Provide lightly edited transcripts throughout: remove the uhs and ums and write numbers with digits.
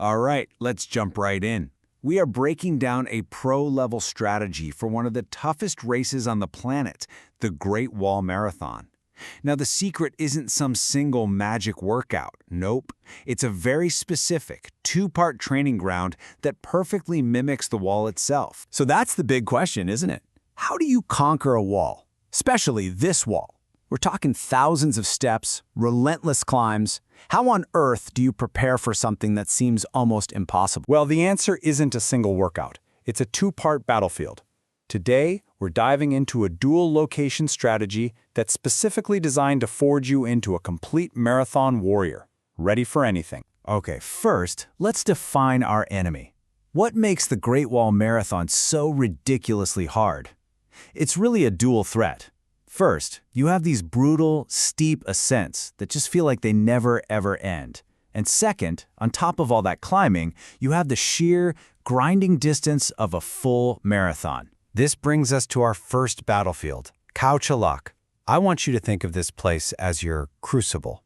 All right, let's jump right in. We are breaking down a pro-level strategy for one of the toughest races on the planet, the Great Wall Marathon. Now, the secret isn't some single magic workout. Nope. It's a very specific, two-part training ground that perfectly mimics the wall itself. So that's the big question, isn't it? How do you conquer a wall? Especially this wall. We're talking thousands of steps, relentless climbs. How on earth do you prepare for something that seems almost impossible? Well, the answer isn't a single workout. It's a two-part battlefield. Today, we're diving into a dual-location strategy that's specifically designed to forge you into a complete marathon warrior, ready for anything. Okay, first, let's define our enemy. What makes the Great Wall Marathon so ridiculously hard? It's really a dual threat. First, you have these brutal, steep ascents that just feel like they never, ever end. And second, on top of all that climbing, you have the sheer, grinding distance of a full marathon. This brings us to our first battlefield, Khao Chalak. I want you to think of this place as your crucible.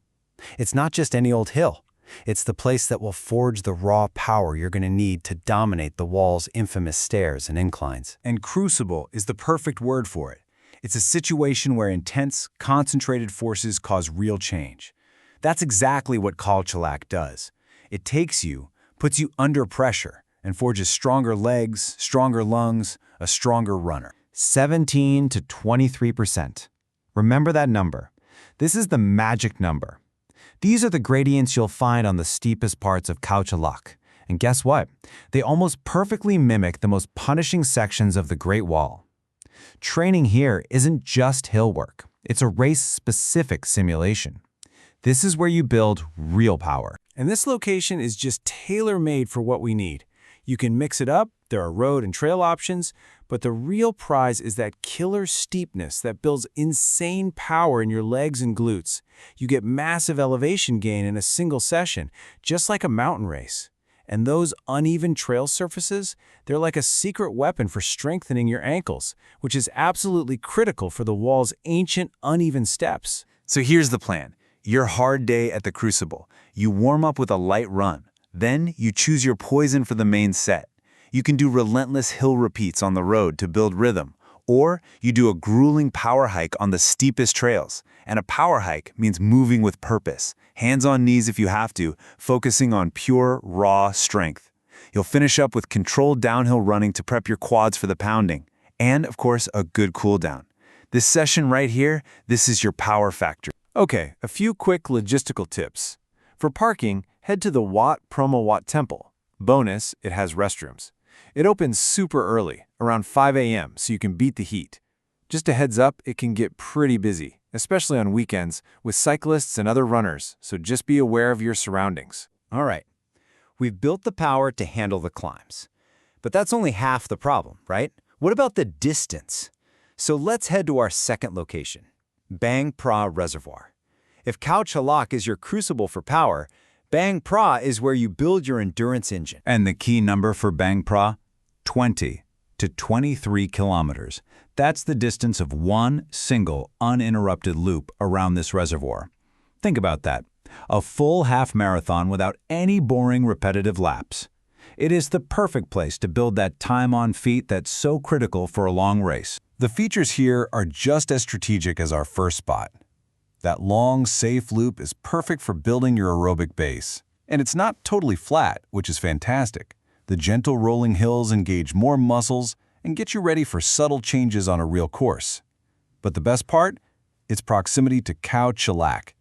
It's not just any old hill. It's the place that will forge the raw power you're going to need to dominate the wall's infamous stairs and inclines. And crucible is the perfect word for it. It's a situation where intense, concentrated forces cause real change. That's exactly what Khao Chalak does. It takes you, puts you under pressure, and forges stronger legs, stronger lungs, a stronger runner. 17 to 23%. Remember that number. This is the magic number. These are the gradients you'll find on the steepest parts of Khao Chalak. And guess what? They almost perfectly mimic the most punishing sections of the Great Wall. Training here isn't just hill work. It's a race-specific simulation. This is where you build real power. And this location is just tailor-made for what we need. You can mix it up, there are road and trail options, but the real prize is that killer steepness that builds insane power in your legs and glutes. You get massive elevation gain in a single session, just like a mountain race. And those uneven trail surfaces, they're like a secret weapon for strengthening your ankles, which is absolutely critical for the wall's ancient, uneven steps. So here's the plan. Your hard day at the Crucible. You warm up with a light run. Then you choose your poison for the main set. You can do relentless hill repeats on the road to build rhythm, or you do a grueling power hike on the steepest trails. And a power hike means moving with purpose, hands on knees if you have to, focusing on pure, raw strength. You'll finish up with controlled downhill running to prep your quads for the pounding. And, of course, a good cool down. This session right here, this is your power factor. Okay, a few quick logistical tips. For parking, head to the Wat Promo Wat Temple. Bonus, it has restrooms. It opens super early, around 5 a.m., so you can beat the heat. Just a heads up, it can get pretty busy, especially on weekends, with cyclists and other runners, so just be aware of your surroundings. All right, we've built the power to handle the climbs. But that's only half the problem, right? What about the distance? So let's head to our second location, Bang Phra Reservoir. If Khao Chalak is your crucible for power, Bang Phra is where you build your endurance engine. And the key number for Bang Phra? 20 to 23 kilometers. That's the distance of one single, uninterrupted loop around this reservoir. Think about that. A full half marathon without any boring, repetitive laps. It is the perfect place to build that time on feet that's so critical for a long race. The features here are just as strategic as our first spot. That long, safe loop is perfect for building your aerobic base. And it's not totally flat, which is fantastic. The gentle rolling hills engage more muscles and get you ready for subtle changes on a real course. But the best part? Its proximity to Khao Chalak.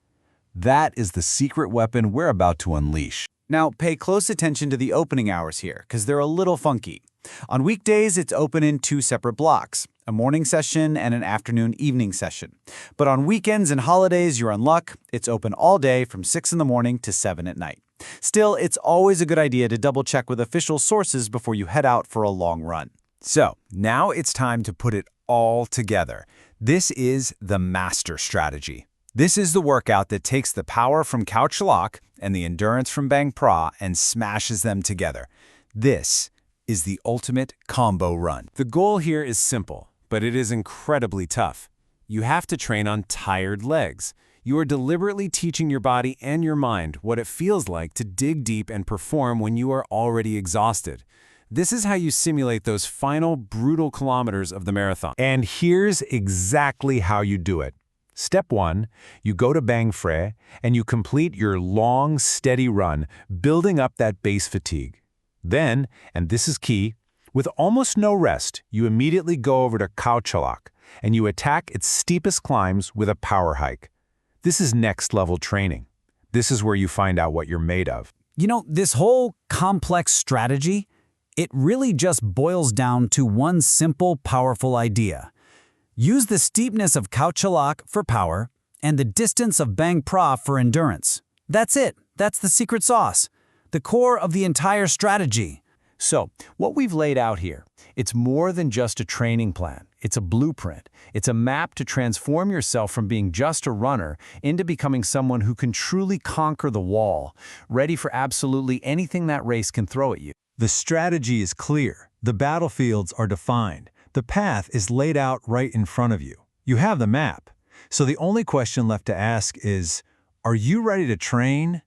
That is the secret weapon we're about to unleash. Now, pay close attention to the opening hours here, because they're a little funky. On weekdays, it's open in two separate blocks, a morning session and an afternoon-evening session. But on weekends and holidays, you're in luck. It's open all day from 6 in the morning to 7 at night. Still, it's always a good idea to double-check with official sources before you head out for a long run. So, now it's time to put it all together. This is the master strategy. This is the workout that takes the power from Khao Chalak and the endurance from Bang Phra and smashes them together. This is the ultimate combo run. The goal here is simple, but it is incredibly tough. You have to train on tired legs. You are deliberately teaching your body and your mind what it feels like to dig deep and perform when you are already exhausted. This is how you simulate those final, brutal kilometers of the marathon. And here's exactly how you do it. Step 1, you go to bang phre, and you complete your long, steady run, building up that base fatigue. Then, and this is key, with almost no rest, you immediately go over toเขาฉลาก, and you attack its steepest climbs with a power hike. This is next-level training. This is where you find out what you're made of. You know, this whole complex strategy, it really just boils down to one simple, powerful idea. Use the steepness ofเขาฉลากfor power and the distance of bang phra for endurance. That's it. That's the secret sauce. The core of the entire strategy. So, what we've laid out here, it's more than just a training plan. It's a blueprint. It's a map to transform yourself from being just a runner into becoming someone who can truly conquer the wall, ready for absolutely anything that race can throw at you. The strategy is clear. The battlefields are defined. The path is laid out right in front of you. You have the map. So the only question left to ask is, are you ready to train?